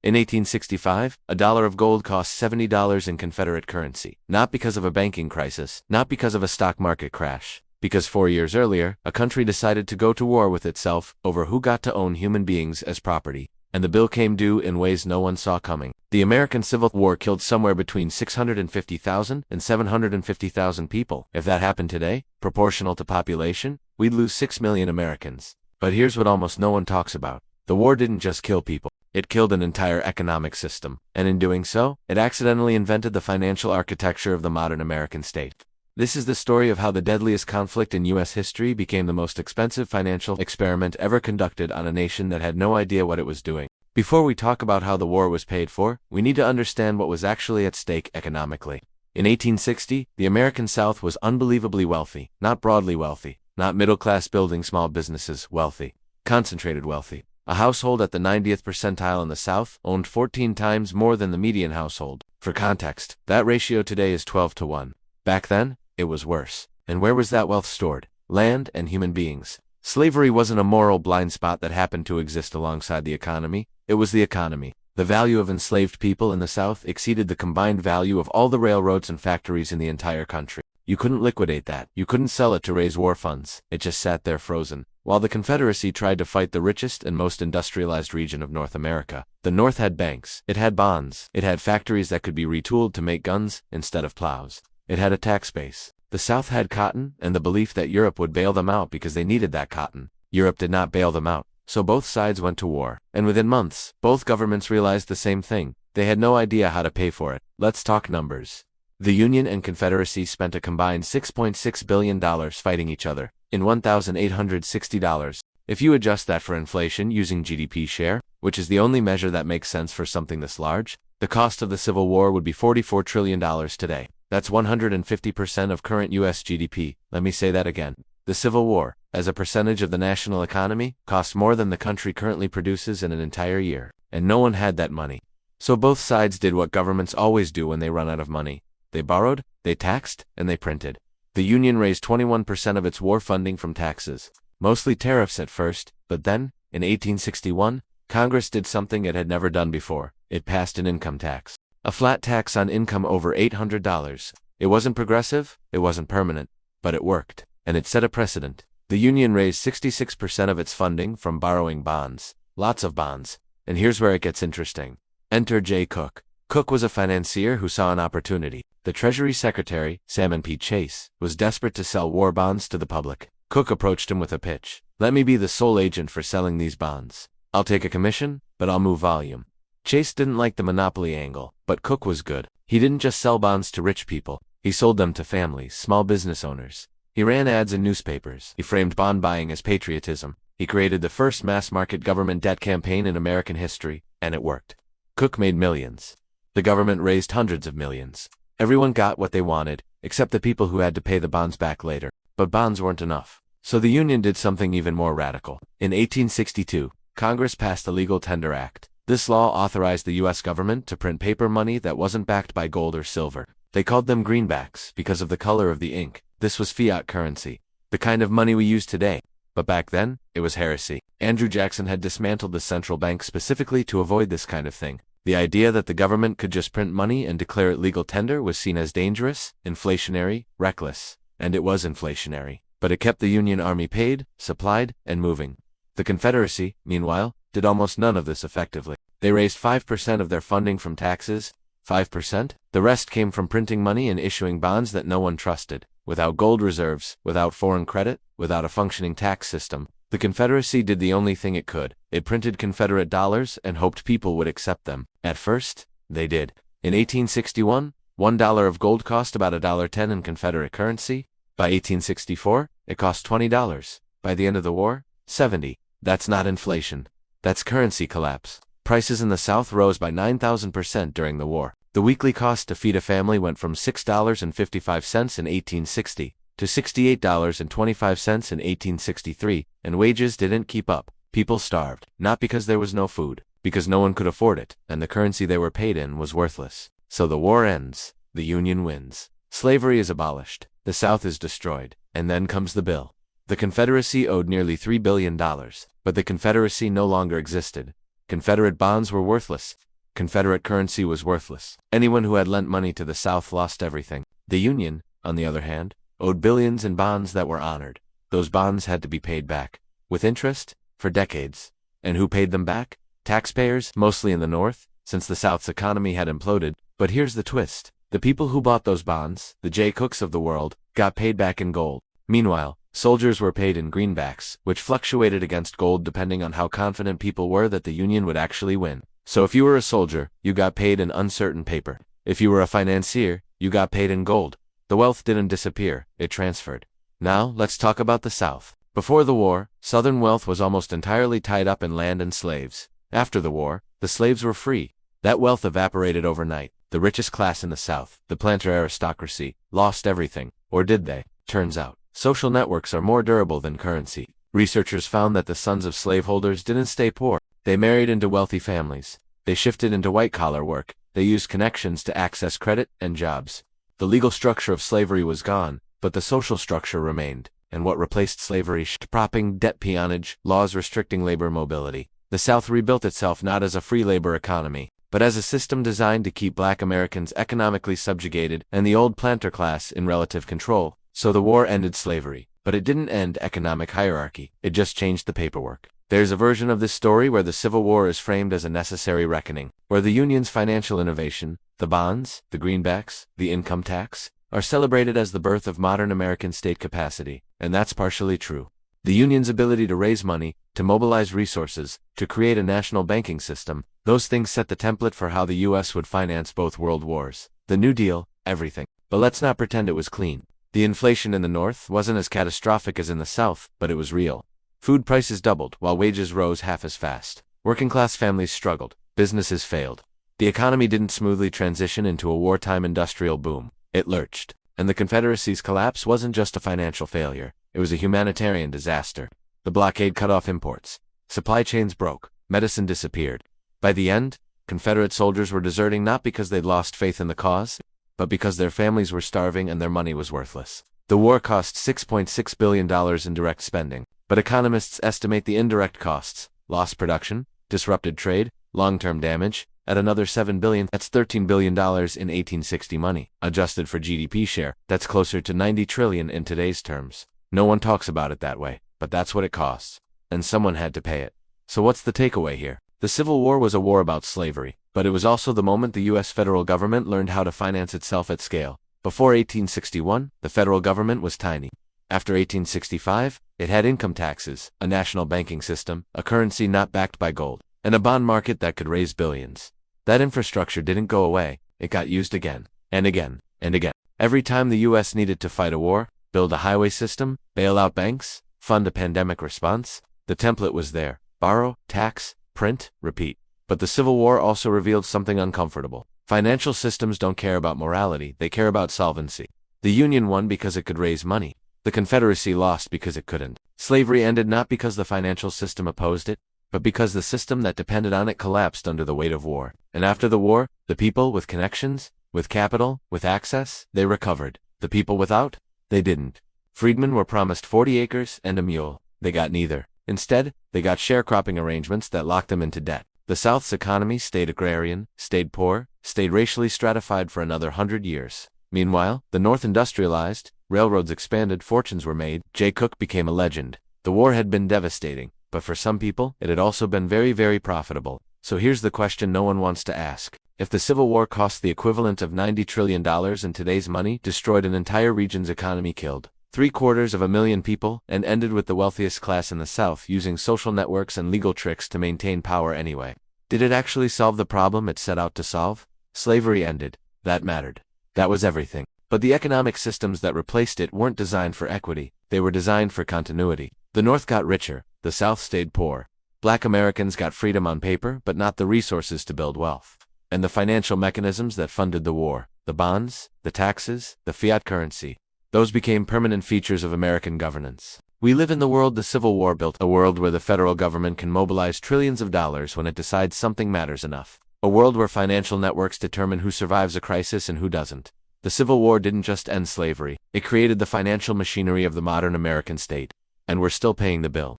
In 1865, a dollar of gold cost $70 in Confederate currency, not because of a banking crisis, not because of a stock market crash, because 4 years earlier, a country decided to go to war with itself over who got to own human beings as property, and the bill came due in ways no one saw coming. The American Civil War killed somewhere between 650,000 and 750,000 people. If that happened today, proportional to population, we'd lose 6 million Americans. But here's what almost no one talks about. The war didn't just kill people. It killed an entire economic system, and in doing so, it accidentally invented the financial architecture of the modern American state. This is the story of how the deadliest conflict in U.S. history became the most expensive financial experiment ever conducted on a nation that had no idea what it was doing. Before we talk about how the war was paid for, we need to understand what was actually at stake economically. In 1860, the American South was unbelievably wealthy, not broadly wealthy, not middle-class building small businesses wealthy, concentrated wealthy. A household at the 90th percentile in the South owned 14 times more than the median household. For context, that ratio today is 12 to 1. Back then, it was worse. And where was that wealth stored? Land and human beings. Slavery wasn't a moral blind spot that happened to exist alongside the economy. It was the economy. The value of enslaved people in the South exceeded the combined value of all the railroads and factories in the entire country. You couldn't liquidate that. You couldn't sell it to raise war funds. It just sat there frozen. While the Confederacy tried to fight the richest and most industrialized region of North America, the North had banks. It had bonds. It had factories that could be retooled to make guns instead of plows. It had a tax base. The South had cotton and the belief that Europe would bail them out because they needed that cotton. Europe did not bail them out, so both sides went to war. And within months, both governments realized the same thing. They had no idea how to pay for it. Let's talk numbers. The Union and Confederacy spent a combined $6.6 billion fighting each other, in $1,860. If you adjust that for inflation using GDP share, which is the only measure that makes sense for something this large, the cost of the Civil War would be $44 trillion today. That's 150% of current U.S. GDP. Let me say that again. The Civil War, as a percentage of the national economy, cost more than the country currently produces in an entire year. And no one had that money. So both sides did what governments always do when they run out of money. They borrowed, they taxed, and they printed. The Union raised 21% of its war funding from taxes. Mostly tariffs at first, but then, in 1861, Congress did something it had never done before. It passed an income tax. A flat tax on income over $800. It wasn't progressive, it wasn't permanent, but it worked, and it set a precedent. The Union raised 66% of its funding from borrowing bonds, lots of bonds, and here's where it gets interesting. Enter Jay Cooke. Cooke was a financier who saw an opportunity. The Treasury Secretary, Salmon P. Chase, was desperate to sell war bonds to the public. Cooke approached him with a pitch. Let me be the sole agent for selling these bonds. I'll take a commission, but I'll move volume. Chase didn't like the monopoly angle, but Cooke was good. He didn't just sell bonds to rich people. He sold them to families, small business owners. He ran ads in newspapers. He framed bond buying as patriotism. He created the first mass-market government debt campaign in American history, and it worked. Cooke made millions. The government raised hundreds of millions. Everyone got what they wanted, except the people who had to pay the bonds back later. But bonds weren't enough. So the Union did something even more radical. In 1862, Congress passed the Legal Tender Act. This law authorized the U.S. government to print paper money that wasn't backed by gold or silver. They called them greenbacks because of the color of the ink. This was fiat currency, the kind of money we use today. But back then, it was heresy. Andrew Jackson had dismantled the central bank specifically to avoid this kind of thing. The idea that the government could just print money and declare it legal tender was seen as dangerous, inflationary, reckless. And it was inflationary. But it kept the Union Army paid, supplied, and moving. The Confederacy, meanwhile, did almost none of this effectively. They raised 5% of their funding from taxes. 5%? The rest came from printing money and issuing bonds that no one trusted. Without gold reserves, without foreign credit, without a functioning tax system, the Confederacy did the only thing it could. It printed Confederate dollars and hoped people would accept them. At first, they did. In 1861, $1 of gold cost about $1.10 in Confederate currency. By 1864, it cost $20. By the end of the war, $70. That's not inflation. That's currency collapse. Prices in the South rose by 9,000% during the war. The weekly cost to feed a family went from $6.55 in 1860 to $68.25 in 1863, and wages didn't keep up. People starved, not because there was no food, because no one could afford it, and the currency they were paid in was worthless. So the war ends. The Union wins. Slavery is abolished. The South is destroyed. And then comes the bill. The Confederacy owed nearly $3 billion, but the Confederacy no longer existed. Confederate bonds were worthless. Confederate currency was worthless. Anyone who had lent money to the South lost everything. The Union, on the other hand, owed billions in bonds that were honored. Those bonds had to be paid back, with interest, for decades. And who paid them back? Taxpayers, mostly in the North, since the South's economy had imploded. But here's the twist. The people who bought those bonds, the Jay Cooks of the world, got paid back in gold. Meanwhile, soldiers were paid in greenbacks, which fluctuated against gold depending on how confident people were that the Union would actually win. So if you were a soldier, you got paid in uncertain paper. If you were a financier, you got paid in gold. The wealth didn't disappear, it transferred. Now, let's talk about the South. Before the war, Southern wealth was almost entirely tied up in land and slaves. After the war, the slaves were free. That wealth evaporated overnight. The richest class in the South, the planter aristocracy, lost everything. Or did they? Turns out, social networks are more durable than currency. Researchers found that the sons of slaveholders didn't stay poor. They married into wealthy families. They shifted into white-collar work. They used connections to access credit and jobs. The legal structure of slavery was gone, but the social structure remained. And what replaced slavery? Propping debt, peonage, laws restricting labor mobility. The South rebuilt itself not as a free labor economy, but as a system designed to keep black Americans economically subjugated and the old planter class in relative control. So the war ended slavery, but it didn't end economic hierarchy. It just changed the paperwork. There's a version of this story where the Civil War is framed as a necessary reckoning, where the Union's financial innovation, the bonds, the greenbacks, the income tax, are celebrated as the birth of modern American state capacity, and that's partially true. The Union's ability to raise money, to mobilize resources, to create a national banking system, those things set the template for how the U.S. would finance both world wars. The New Deal, everything. But let's not pretend it was clean. The inflation in the North wasn't as catastrophic as in the South, but it was real. Food prices doubled, while wages rose half as fast. Working-class families struggled. Businesses failed. The economy didn't smoothly transition into a wartime industrial boom. It lurched. And the Confederacy's collapse wasn't just a financial failure. It was a humanitarian disaster. The blockade cut off imports. Supply chains broke. Medicine disappeared. By the end, Confederate soldiers were deserting not because they'd lost faith in the cause, but because their families were starving and their money was worthless. The war cost $6.6 billion in direct spending, but economists estimate the indirect costs, lost production, disrupted trade, long-term damage, at another $7 billion. That's $13 billion in 1860 money. Adjusted for GDP share, that's closer to $90 trillion in today's terms. No one talks about it that way, but that's what it costs. And someone had to pay it. So what's the takeaway here? The Civil War was a war about slavery, but it was also the moment the U.S. federal government learned how to finance itself at scale. Before 1861, the federal government was tiny. After 1865, it had income taxes, a national banking system, a currency not backed by gold, and a bond market that could raise billions. That infrastructure didn't go away, it got used again, and again, and again. Every time the U.S. needed to fight a war, build a highway system, bail out banks, fund a pandemic response, the template was there. Borrow, tax, print, repeat. But the Civil War also revealed something uncomfortable. Financial systems don't care about morality, they care about solvency. The Union won because it could raise money. The Confederacy lost because it couldn't. Slavery ended not because the financial system opposed it, but because the system that depended on it collapsed under the weight of war. And after the war, the people with connections, with capital, with access, they recovered. The people without? They didn't. Freedmen were promised 40 acres and a mule. They got neither. Instead, they got sharecropping arrangements that locked them into debt. The South's economy stayed agrarian, stayed poor, stayed racially stratified for another 100 years. Meanwhile, the North industrialized, railroads expanded, fortunes were made. Jay Cook became a legend. The war had been devastating, but for some people, it had also been very, very profitable. So here's the question no one wants to ask. If the Civil War cost the equivalent of $90 trillion in today's money, destroyed an entire region's economy, killed 750,000 people, and ended with the wealthiest class in the South using social networks and legal tricks to maintain power anyway, did it actually solve the problem it set out to solve? Slavery ended. That mattered. That was everything. But the economic systems that replaced it weren't designed for equity. They were designed for continuity. The North got richer. The South stayed poor. Black Americans got freedom on paper, but not the resources to build wealth. And the financial mechanisms that funded the war, the bonds, the taxes, the fiat currency, those became permanent features of American governance. We live in the world the Civil War built, a world where the federal government can mobilize trillions of dollars when it decides something matters enough. A world where financial networks determine who survives a crisis and who doesn't. The Civil War didn't just end slavery, it created the financial machinery of the modern American state. And we're still paying the bill.